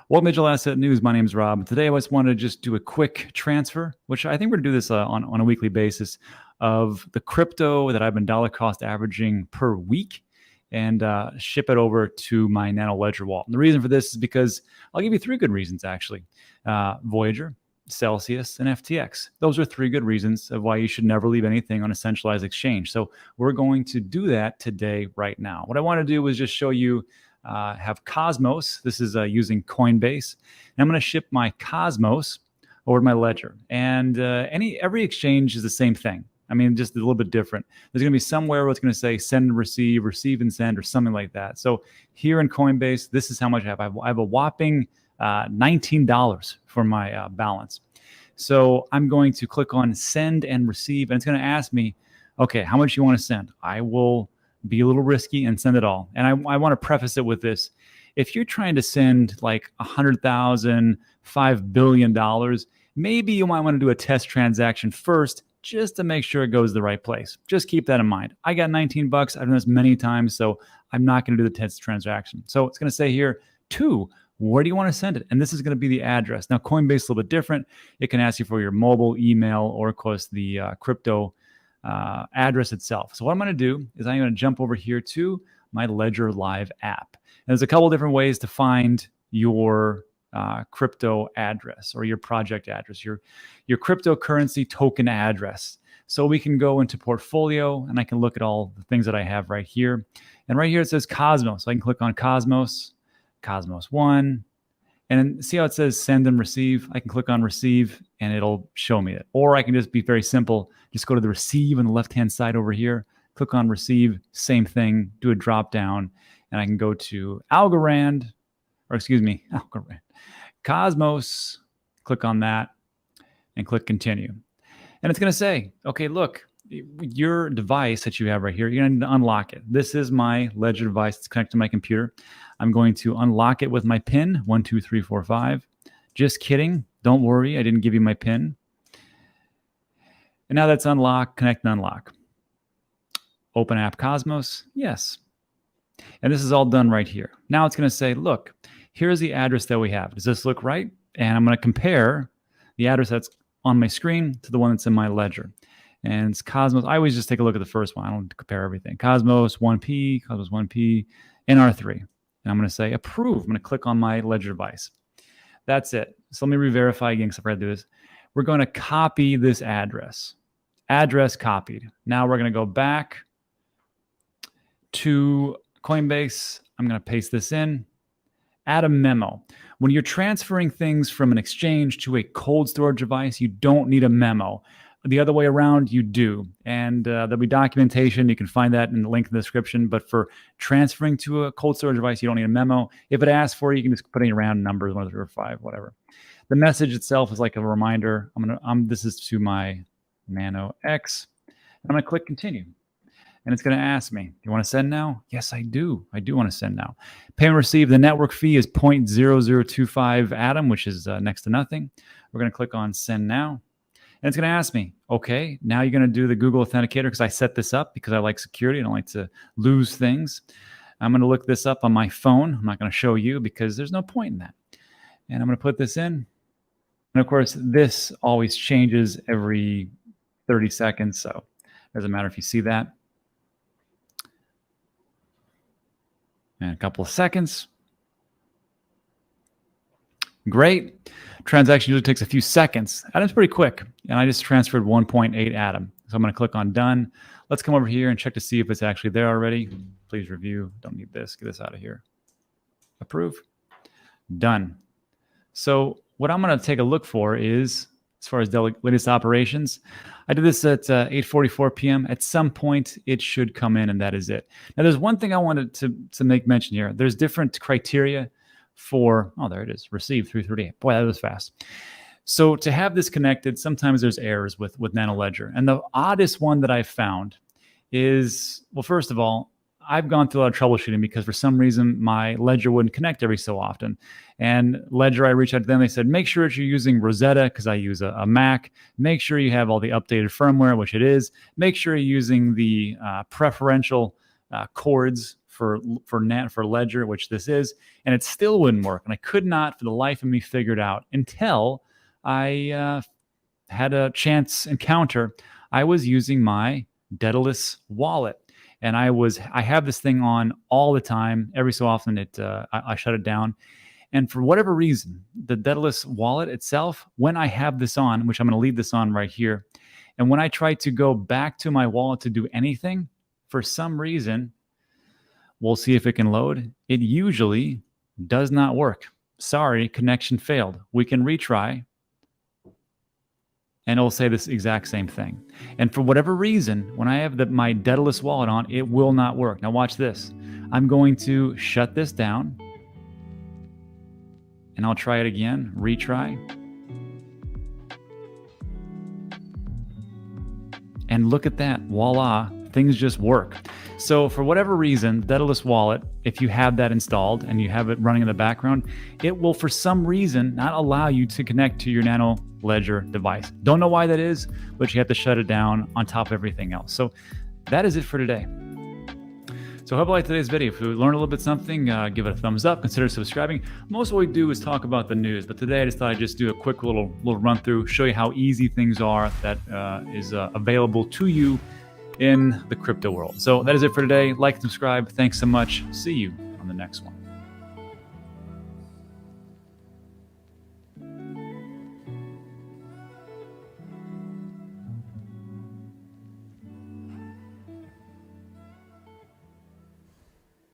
Welcome to Digital Asset News. My name is Rob. Today I just wanted to just do a quick transfer, which I think we're going to do this on a weekly basis, of the crypto that I've been dollar cost averaging per week and ship it over to my Nano Ledger wallet. And the reason for this is because I'll give you three good reasons, actually. Voyager, Celsius, and FTX. Those are three good reasons of why you should never leave anything on a centralized exchange. So we're going to do that today, right now. What I want to do is just show you have Cosmos. This is using Coinbase. And I'm going to ship my Cosmos over to my ledger. And every exchange is the same thing. I mean, just a little bit different. There's going to be somewhere where it's going to say send and receive, receive and send, or something like that. So here in Coinbase, this is how much I have. I have a whopping $19 for my balance. So I'm going to click on send and receive, and it's going to ask me, okay, how much you want to send? I will be a little risky and send it all. And I want to preface it with this. If you're trying to send like $100,000, $5 billion, maybe you might want to do a test transaction first just to make sure it goes the right place. Just keep that in mind. I got 19 bucks. I've done this many times, so I'm not going to do the test transaction. So it's going to say here, where do you want to send it? And this is going to be the address. Now, Coinbase is a little bit different. It can ask you for your mobile, email, or of course the crypto address itself. So what I'm going to do is I'm going to jump over here to my Ledger Live app. And there's a couple different ways to find your crypto address or your project address, your cryptocurrency token address. So we can go into portfolio and I can look at all the things that I have right here. And right here it says Cosmos. So I can click on Cosmos, Cosmos 1. And then see how it says send and receive? I can click on receive and it'll show me it. Or I can just be very simple. Just go to the receive on the left-hand side over here, click on receive, same thing, do a drop down, and I can go to Algorand, Cosmos, click on that and click continue. And it's going to say, okay, look, your device that you have right here, you're going to need to unlock it. This is my Ledger device. It's connected to my computer. I'm going to unlock it with my PIN, 12345. Just kidding. Don't worry. I didn't give you my PIN. And now that's unlock, connect and unlock. Open app Cosmos. Yes. And this is all done right here. Now it's going to say, look, here's the address that we have. Does this look right? And I'm going to compare the address that's on my screen to the one that's in my ledger. And it's Cosmos. I always just take a look at the first one. I don't compare everything. Cosmos 1P, Cosmos 1P, NR3. And I'm going to say approve. I'm going to click on my ledger device. That's it. So let me re-verify again because I forgot to do this. We're going to copy this address. Address copied. Now we're going to go back to Coinbase. I'm going to paste this in. Add a memo. When you're transferring things from an exchange to a cold storage device, you don't need a memo. The other way around, you do. And there'll be documentation. You can find that in the link in the description. But for transferring to a cold storage device, you don't need a memo. If it asks for it, you can just put in random numbers, 1, 2, 3, 4, 5, whatever. The message itself is like a reminder. This is to my Nano X. I'm going to click continue. And it's going to ask me, do you want to send now? Yes, I do. I do want to send now. Payment received. The network fee is 0.0025 Atom, which is next to nothing. We're going to click on send now. And it's going to ask me, okay, now you're going to do the Google Authenticator because I set this up because I like security. I don't like to lose things. I'm going to look this up on my phone. I'm not going to show you because there's no point in that. And I'm going to put this in. And of course, this always changes every 30 seconds. So it doesn't matter if you see that. And a couple of seconds. Great. Transaction usually takes a few seconds. Atom's pretty quick. And I just transferred 1.8 Atom. So I'm going to click on done. Let's come over here and check to see if it's actually there already. Please review. Don't need this. Get this out of here. Approve. Done. So what I'm going to take a look for is, as far as the latest operations, I did this at 8:44 p.m. At some point, it should come in, and that is it. Now, there's one thing I wanted to make mention here. There's different criteria for, oh, there it is, received 338. Boy, that was fast. So to have this connected, sometimes there's errors with Nano Ledger. And the oddest one that I found is, well, first of all, I've gone through a lot of troubleshooting because for some reason my Ledger wouldn't connect every so often. And Ledger, I reached out to them. They said, make sure that you're using Rosetta because I use a Mac. Make sure you have all the updated firmware, which it is. Make sure you're using the preferential chords for Ledger, which this is, and it still wouldn't work. And I could not, for the life of me, figure it out until I had a chance encounter. I was using my Daedalus wallet, and I have this thing on all the time. Every so often, I shut it down. And for whatever reason, the Daedalus wallet itself, when I have this on, which I'm going to leave this on right here, and when I try to go back to my wallet to do anything, for some reason, we'll see if it can load, it usually does not work. Sorry, connection failed. We can retry, and it'll say this exact same thing. And for whatever reason, when I have my Daedalus wallet on, it will not work. Now watch this. I'm going to shut this down, and I'll try it again, retry. And look at that, voila, things just work. So for whatever reason, Daedalus wallet, if you have that installed and you have it running in the background, it will for some reason not allow you to connect to your Nano Ledger device. Don't know why that is, but you have to shut it down on top of everything else. So that is it for today. So I hope you liked today's video. If you learned a little bit something, give it a thumbs up, consider subscribing. Most of what we do is talk about the news, but today I just thought I'd just do a quick little run through, show you how easy things are that is available to you in the crypto world. So that is it for today. Like and subscribe. Thanks so much. See you on the next one.